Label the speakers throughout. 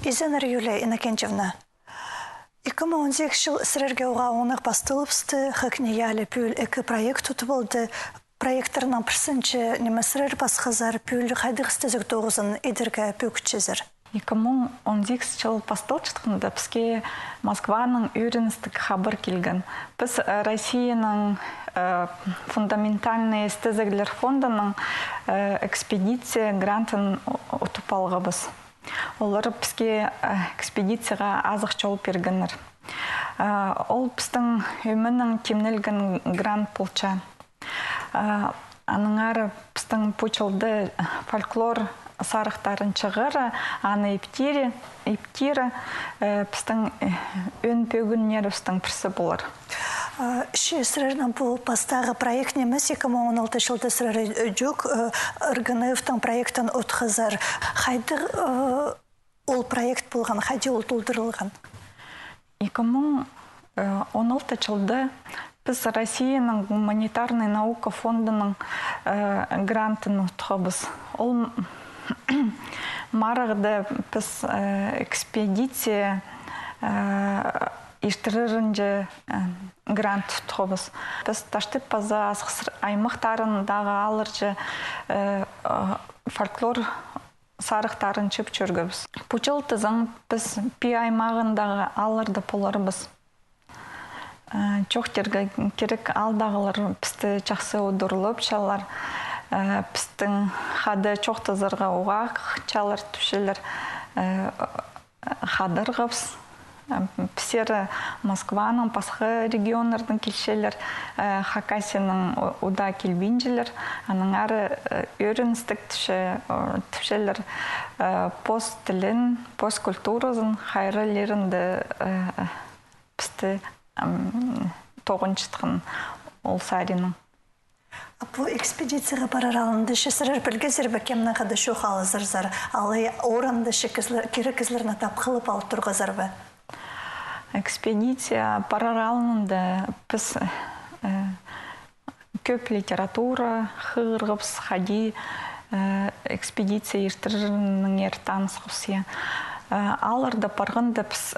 Speaker 1: Изенер Юлия Иннокентьевна. 2018 жыл сірерге оға оңық бастылыпсты, хакниялі пүл екі проект тұтыбылды. Проекторынан пірсінші немі сірер басқазар пүл қайдығысты зүк доғызын едірге пөкітчезір.
Speaker 2: 2018 жыл бастылчытқында бізге Москваның үйреністік хабар келген. Біз Россияның фундаментальный эстезеглер фондының экспедиция грантын ұтып алғабыз. Олар бізге экспедицияға азық жауып бергенер. Ол біздің өмінің темнелген грант болча. Аныңары біздің пучылды фольклор сарықтарын шығыры, аны ептері, біздің өн пөгіннер біздің бірсі болар.
Speaker 1: Сірерінің бұл бастағы проект немес 2016 жылды сірері жүк ұрғынывтың проекттен ұтқызар. Қайдыр ол проект болған, қайды ол толдырылған?
Speaker 2: 2016 жылды біз Россияның гуманитарный наука фондының грантын ұтқабыз. Ол марағыда біз экспедиция иштірірінже грант тұтқабыз. Біз таштып база асықсыр аймақтарындағы алыржы фольклор сарықтарын чөп чөргібіз. Пучыл тызың біз пи аймағындағы алырды поларыбыз. Чоқтерге керек алдағылар бізді жақсы ұдырылып шалар. Біздің қады чоқтызырға оғақ чалар түшелер қадырғыбыз. Пісері Москваның, басқа регионлардың келшелер, Хакасияның ұда келбейінжелер, аның әрі өріністік түшелер пост тілін, пост культуразын, қайрылерінді пісті тоғыншытқын ол сарының.
Speaker 1: Бұл экспедицияға барар алынды шесірер білгезер бәкемна қады шоқ алызырзар, алы оранды кері кізлеріне тап қылып алып тұрғызар бә?
Speaker 2: Экспедиция барар алынды біз көп литература, хырғыбыз, хади экспедиция ертірінің ертаныс құсия. Алырды парғынды біз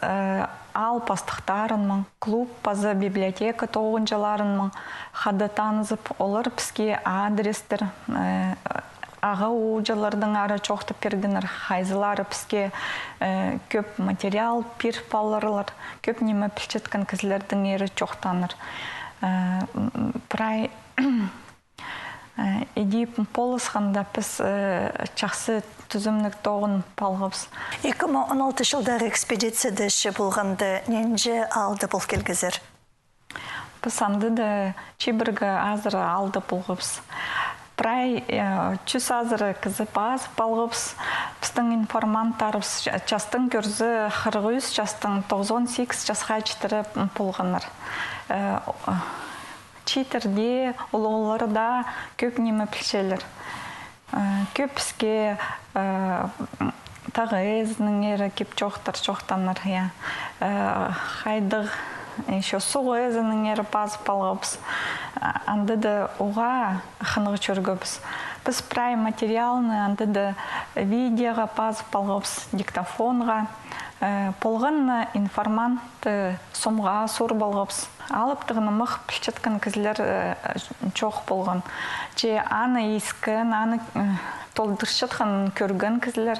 Speaker 2: ал пастықтарынмын, клуб, пазы, библиотека тоғынжаларынмын қады танызып, олар бізге адрестер, аға оғылардың ары чоқты пергінір хайзылары бізге көп материал пир палырлар, көп немі пілчеткен кізлердің ері чоқтаныр. Прай едейіп полысқанда біз чақсы түзімлік тоғын палғыбыз.
Speaker 1: 2016 жылдағы экспедицияда іші болғанды ненже алды бұл келгізер?
Speaker 2: Біз андыды чебіргі азыры алды болғыбыз. Прай чүс азыры кізіп аз балғыбыз. Біздің информанттарыбыз частың көрзі 43, частың 98 жасқа жетірі болғаныр. Читерде, олғылары да көп немі пілшелер. Көп бізге тағы әзінің ері кеп жоқтаныр. Қайдық суғы әзінің ері базып алғабыз. Андыды оға қынығы чөргөбіз. Біз прай материалны андыды видеоға базып алғабыз, диктофонға. Полғанны информанты сомға сұр балғабыз. Алыптығыны мұқ пілчеткен кізлер чоқ болған. Же аны ескін, аны толдыршытқан көрген кізлер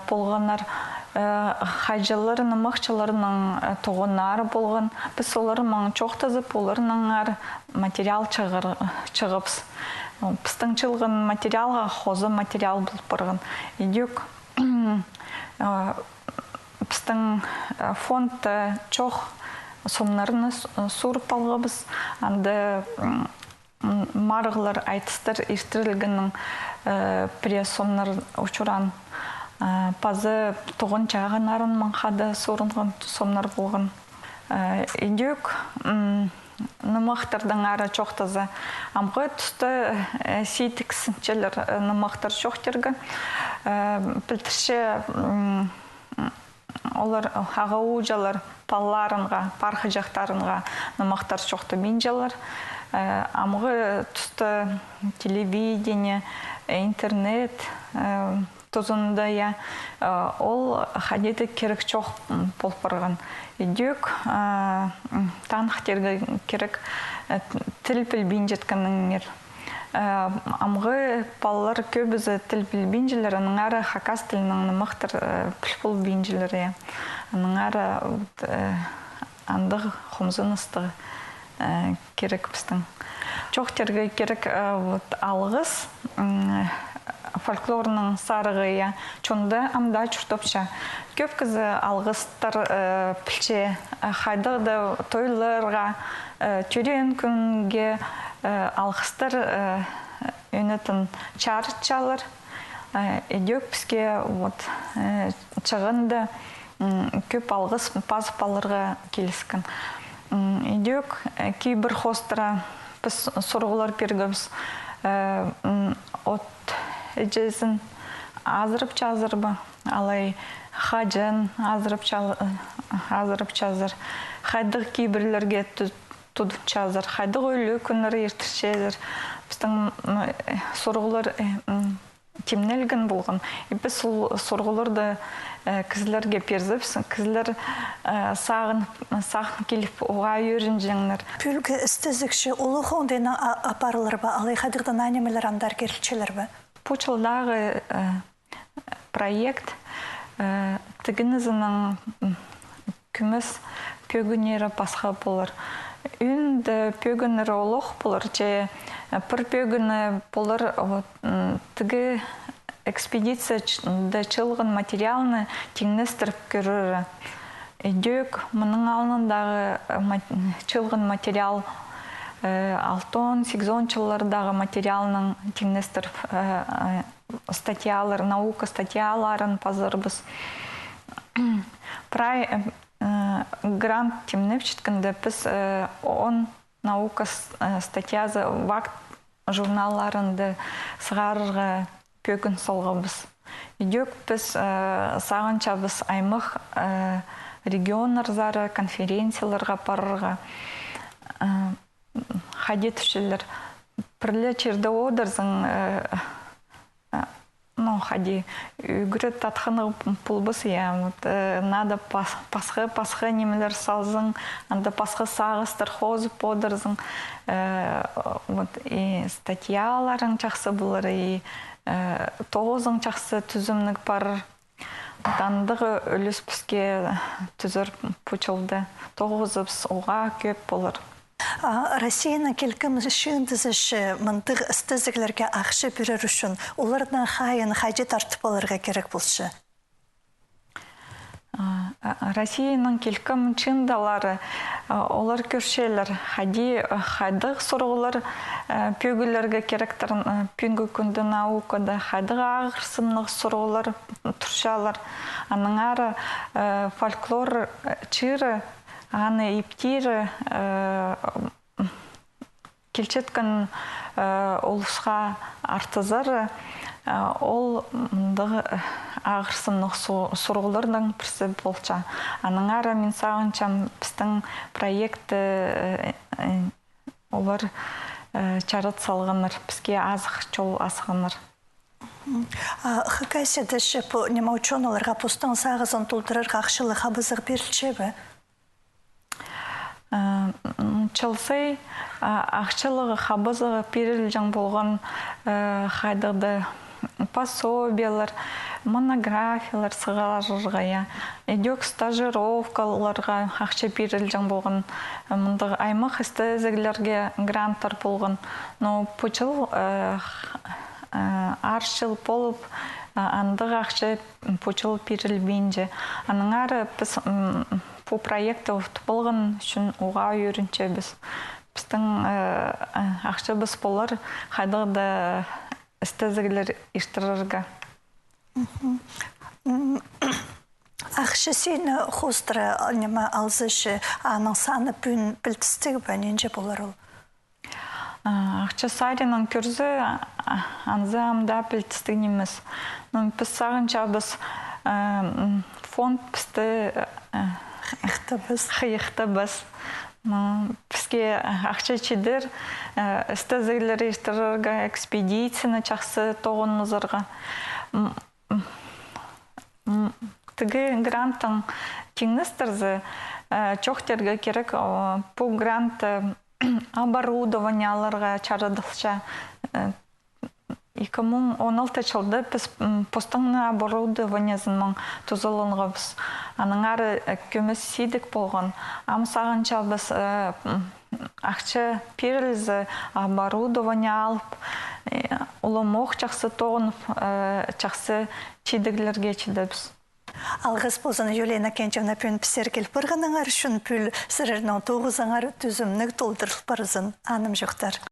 Speaker 2: болғанар. Қайжыларының, мұқчыларының тоғынары болған. Біз оларының чоқтызып, оларының материал чығыпс. Біздің чылғын материалға қозы материал болып барған. Едек біздің фондты чоқ сомнарыны сұрып алғабыз. Анды марғылар айтыстыр ертірілгінің пресс-сомнар ұшыран. Пазы тоғын жағын арын маңқады сұрынған сомнар болған. Едек нымақтардың ары чоқтызы. Амғы түсті сейтіксіншелер нымақтар чоқтырғы. Білтірше олар аға ұжалар палларынға, парқы жақтарынға нымақтар чоқты менжалар. Амғы түсті телевидение, интернет, тозында я ол хадеті керек жоқ болпырған. Идек танықтерге керек тіл білбейін жеткеніңер. Амғы балалар көбізі тіл білбейінжілер, аның әрі хакас тілінің мұқтыр піл бейінжілер. Аның әрі андығы құмзыныстығы керек біздің. Жоқтерге керек алғыз фольклорның сарығы, чонда амда чұртопша. Көп кізі алғыстар пілче қайдығды тойларға, түрен күнге алғыстар өнетін чарытчалар. Едек бізге чығынды көп алғыс пазып-алырға келіскен. Едек кейбір хостыра біз сұрғылар пергіміз от әжесін азырып чазырбы, алай хаджан азырып чазыр, хайдық кейбірлерге тұдып чазыр, хайдық өлі күнірі ертіршедір. Біздің сұрғылар темнелген болған. Біз сұрғыларды кізлерге перзіп, кізлер сағын келіп оға өрін жәңнер.
Speaker 1: Пүлгі істізікші ұлы қондайна апарылыр ба, алай қадығдан анемелер андар керілчелер ба?
Speaker 2: Пучылдағы проект тігінізінің күміс пөгінері пасқа болыр. Үнді пөгінері олық болыр, че бір пөгіні болыр тігі экспедицияда чылғын материалны теңнестіріп көрірі. Дөк мұның алынындағы чылғын материал алтон, сегзон жыллардағы материалның теңнестіріп статьялар, наука статьяларын пазырбыз. Грант темнеп жеткінді біз 10 наука статьязы вакт журналларынды сығарырға пөгін солғабыз. Идек біз сағынша біз аймық регионлар конференцияларға парырға хадетушілер пірлі черді одырзың хади үгірі татқыны пұлбыз, надо пасқы немелер салзың, анда пасқы сағыстыр хозып одырзың, статьяларын жақсы бұлыр, тоғызың жақсы түзімнік бар, дандығы өліс бізге түзір пұчылды, тоғызып оға көп болыр.
Speaker 1: Россияның келкіміз шыңдызышы мұндық істізіглерге ақшы берер үшін, олардың қайын қайдет артып оларға керек болшы?
Speaker 2: Россияның келкім шыңдалары, олар көршелер, қайдық сұрғылар пөгілерге керектерін пүнгі күнді наукада, қайдық ағырсымлық сұрғылар тұршалар, аның ары фольклор чыры, аны иптирі келчеткін олысқа артызары, ол ағырсымлық сұрғылардың бірсі болча. Аның ары мен сағынчам біздің проекті олар чарыт салғаныр, бізге азық жол асығаныр.
Speaker 1: Хакасияда шеп нема ученаларға пустың сағызын толтырырға ақшылы қабызық берілче бі?
Speaker 2: Чылсый ақшылығы қабызығы перілжің болған қайдықты пособиялар, монографиялар сығаларырға, едек стажировкаларға ақша перілжің болған, мұндағы аймақ істізігілерге гранттар болған. Но пұчыл аршыл болып, андығы ақша пұчыл перілбейінже. Аның ары біз по проекты болған үшін оға үйрінче біз. Біздің ақша біз болар қайдығында істізігілер іштірірге.
Speaker 1: Ақшы сені қостыры нема алзышы, аның саны бүн білтістігі бән енже болар ол?
Speaker 2: Ақша сайрының көрзі анзы амда білтістігі неміз. Біз сағынша біз фонд бізді қиықты біз. Бізге ақша чедір, істізігілер ештірірге экспедицияны чақсы тоғын мұзырға. тиги гранттың кеңнестерзе чохтерге керек бу грант оборудованияларга чарыдылча 2016 жылда біз постыңны оборудованиясын тузылынғабыз. Аның ары көмес сейдік болған. Амсағанча біз ақчы перілізі оборудования алып, ұлы моқ жақсы тоғынып, жақсы чейдігілерге чейдібіз.
Speaker 1: Алғыз болзаны Юлена Кенчевна пүн пісергел бұрғаныңар үшін пүл сірірнің тоғызаңар түзімнік толдырылып барызын аным жоқтар.